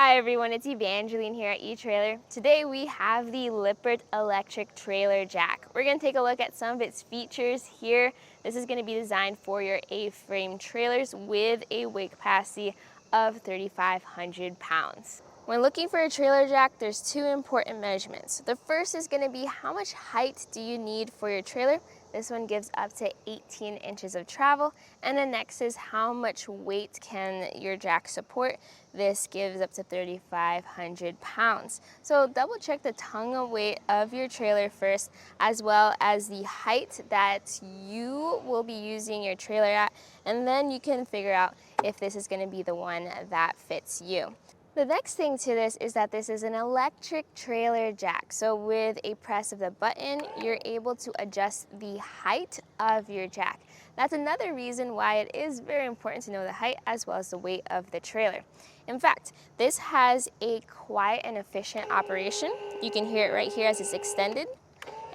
Hi everyone, it's Evangeline here at eTrailer. Today we have the Lippert Electric Trailer Jack. We're going to take a look at some of its features here. This is going to be designed for your A-frame trailers with a weight capacity of 3,500 pounds. When looking for a trailer jack, there's two important measurements. The first is going to be how much height do you need for your trailer. This one gives up to 18 inches of travel. And the next is how much weight can your jack support. This gives up to 3,500 pounds. So double check the tongue weight of your trailer first, as well as the height that you will be using your trailer at, and then you can figure out if this is going to be the one that fits you. The next thing to this is that this is an electric trailer jack. So with a press of the button, you're able to adjust the height of your jack. That's another reason why it is very important to know the height as well as the weight of the trailer. In fact, this has a quiet and efficient operation. You can hear it right here as it's extended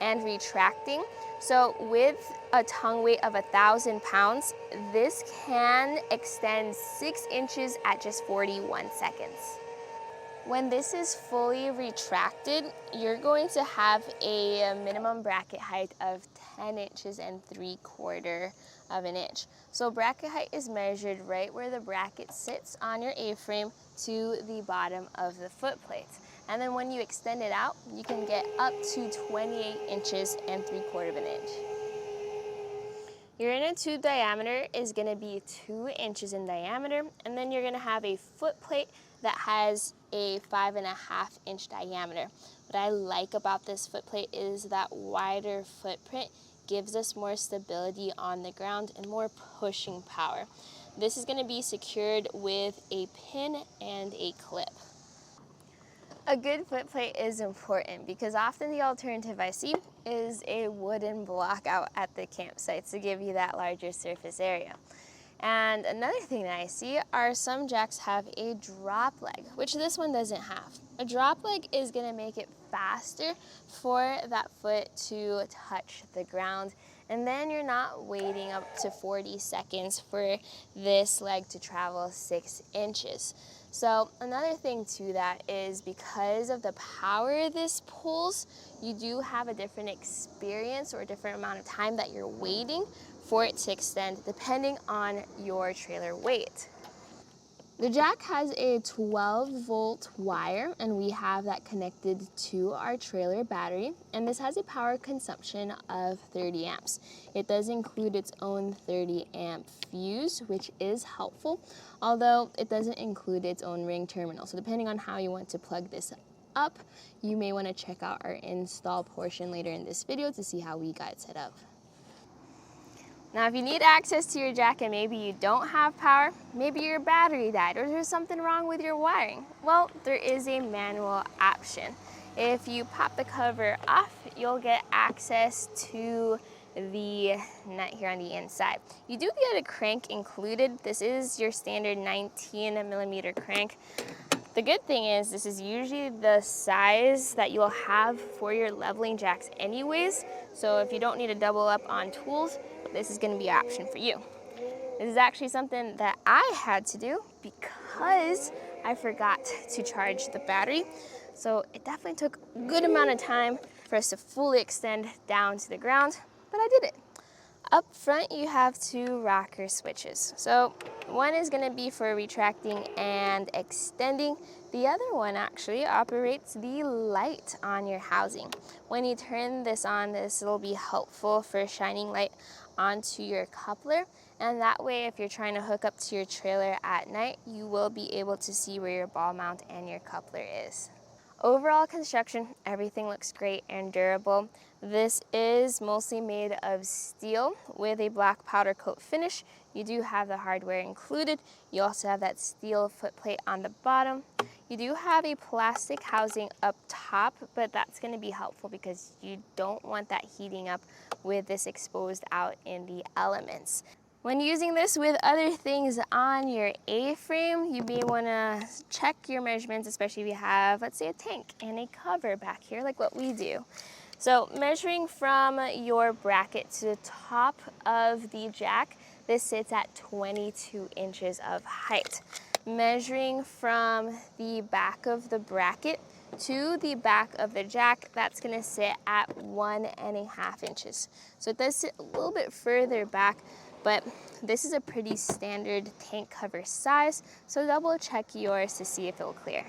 and retracting. So with a tongue weight of 1,000 pounds, this can extend 6 inches at just 41 seconds. When this is fully retracted, you're going to have a minimum bracket height of 10 inches and 3/4 of an inch. So bracket height is measured right where the bracket sits on your A-frame to the bottom of the footplate. And then when you extend it out, you can get up to 28 inches and 3/4 of an inch. Your inner tube diameter is going to be 2 inches in diameter, and then you're going to have a footplate that has a 5.5 inch diameter. What I like about this footplate is that wider footprint gives us more stability on the ground and more pushing power. This is going to be secured with a pin and a clip. A good footplate is important because often the alternative I see is a wooden block out at the campsites to give you that larger surface area. And another thing that I see are some jacks have a drop leg, which this one doesn't have. A drop leg is going to make it faster for that foot to touch the ground, and then you're not waiting up to 40 seconds for this leg to travel 6 inches. So another thing to that is because of the power this pulls, you do have a different experience or a different amount of time that you're waiting for it to extend depending on your trailer weight. The jack has a 12-volt wire, and we have that connected to our trailer battery, and this has a power consumption of 30 amps. It does include its own 30 amp fuse, which is helpful, although it doesn't include its own ring terminal. So depending on how you want to plug this up, you may want to check out our install portion later in this video to see how we got it set up. Now, if you need access to your jack and maybe you don't have power, maybe your battery died or there's something wrong with your wiring, well, there is a manual option. If you pop the cover off, you'll get access to the nut here on the inside. You do get a crank included. This is your standard 19mm crank. The good thing is this is usually the size that you'll have for your leveling jacks anyways, so if you don't need to double up on tools, this is going to be an option for you. This is actually something that I had to do because I forgot to charge the battery, so it definitely took a good amount of time for us to fully extend down to the ground, but I did it. Up front, you have two rocker switches. So one is going to be for retracting and extending. The other one actually operates the light on your housing. When you turn this on, this will be helpful for shining light onto your coupler. And that way, if you're trying to hook up to your trailer at night, you will be able to see where your ball mount and your coupler is. Overall construction, everything looks great and durable. This is mostly made of steel with a black powder coat finish. You do have the hardware included. You also have that steel footplate on the bottom. You do have a plastic housing up top, but that's going to be helpful because you don't want that heating up with this exposed out in the elements. When using this with other things on your A-frame, you may want to check your measurements, especially if you have, let's say, a tank and a cover back here, like what we do. So measuring from your bracket to the top of the jack, this sits at 22 inches of height. measuring from the back of the bracket to the back of the jack, that's gonna sit at 1.5 inches. So it does sit a little bit further back, but this is a pretty standard tank cover size, so double check yours to see if it'll clear.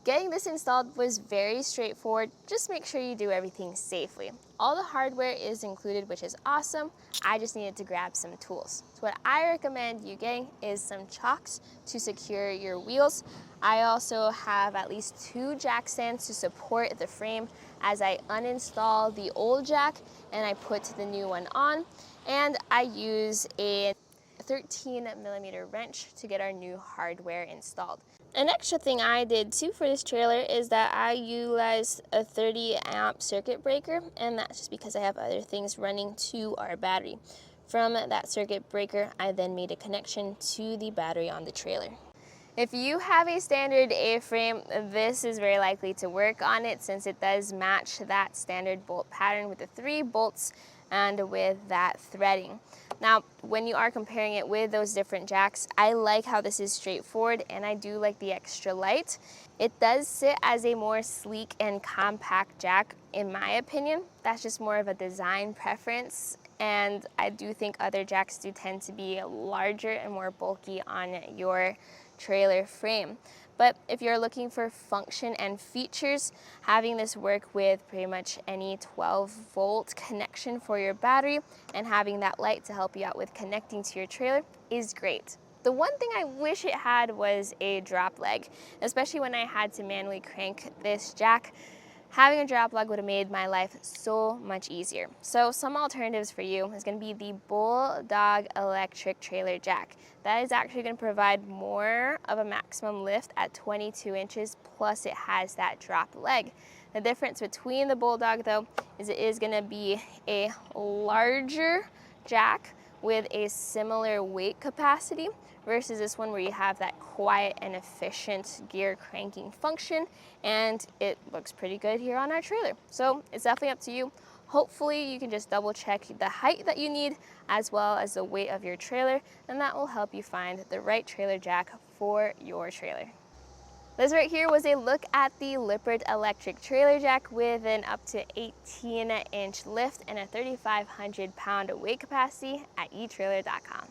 Getting this installed was very straightforward. Just make sure you do everything safely. All the hardware is included, which is awesome. I just needed to grab some tools. So what I recommend you getting is some chocks to secure your wheels. I also have at least 2 jack stands to support the frame as I uninstall the old jack and I put the new one on. And I use a 13mm wrench to get our new hardware installed. An extra thing I did too for this trailer is that I utilized a 30-amp circuit breaker, and that's just because I have other things running to our battery. From that circuit breaker, I then made a connection to the battery on the trailer. If you have a standard A-frame, this is very likely to work on it since it does match that standard bolt pattern with the 3 bolts and with that threading. Now, when you are comparing it with those different jacks, I like how this is straightforward and I do like the extra light. It does sit as a more sleek and compact jack, in my opinion. That's just more of a design preference, and I do think other jacks do tend to be larger and more bulky on your trailer frame. But if you're looking for function and features, having this work with pretty much any 12-volt connection for your battery and having that light to help you out with connecting to your trailer is great. The one thing I wish it had was a drop leg, especially when I had to manually crank this jack. Having a drop leg would have made my life so much easier. So some alternatives for you is going to be the Bulldog Electric Trailer Jack. That is actually going to provide more of a maximum lift at 22 inches, plus it has that drop leg. The difference between the Bulldog though is it is going to be a larger jack with a similar weight capacity versus this one where you have that quiet and efficient gear cranking function, and it looks pretty good here on our trailer. So it's definitely up to you. Hopefully you can just double check the height that you need as well as the weight of your trailer, and that will help you find the right trailer jack for your trailer. This right here was a look at the Lippert Electric Trailer Jack with an up to 18-inch lift and a 3,500-pound weight capacity at etrailer.com.